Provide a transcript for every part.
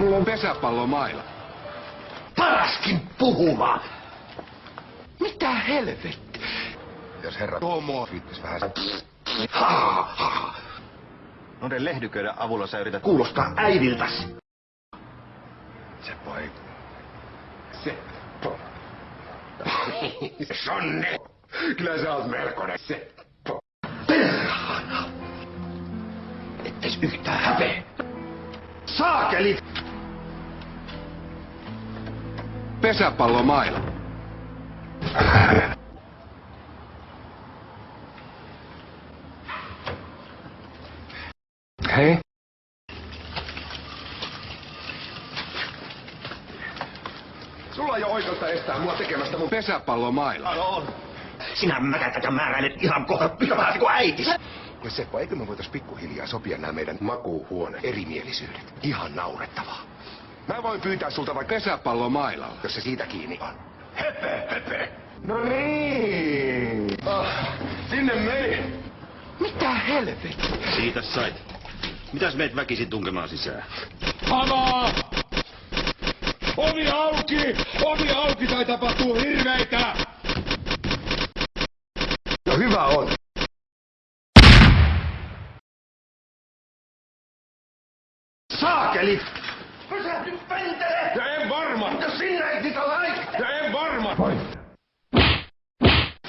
Mulla on pesäpallomaila. Paraskin puhumaan! Mitä helvetti? Jos herra Tomo viittis vähän... Noiden lehdyköiden avulla sä yrität... Kuulostaa äidiltäs. Seppo ei... Seppo. Sonne! Kyllä sä oot melkoinen Seppo. Perhana! Etteis yhtään häpeä. Saakeli! Pesäpallomaila. Hei. Sulla ei ole oikeutta estää mua tekemästä mun... Pesäpallomaila. On. Sinä mäkätät ja määräilet ihan kohta yhtä vähän kuin äitis. Ja Seppo, eikö me voitais pikkuhiljaa sopia nämä meidän makuuhuone erimielisyydet? Ihan naurettavaa. Mä voin pyytää sulta vaikka Pesäpallomailalla. jos se siitä kiinni on. Hepe. No niin. Sinne meni. Mitä helvetti? Siitä sait. Mitäs meet väkisin tunkemaan sisään? Avaa! Ovi auki! Ovi auki tai tapahtuu hirveitä! No hyvä on. Saakeli! Pysähdy pentele! Ja en varma! Jos sinä et niitä laita! Ja en varma!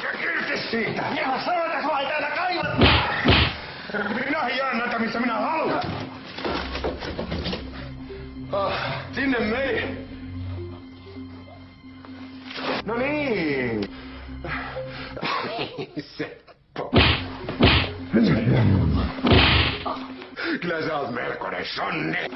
Ja irti siitä! Ja sanotaan, sua ei täällä kaivattaa! Minä hijaan näitä, missä minä haluan! Sinne meni! No niin. Seppo. Kyllä sä oot melkoinen sonne.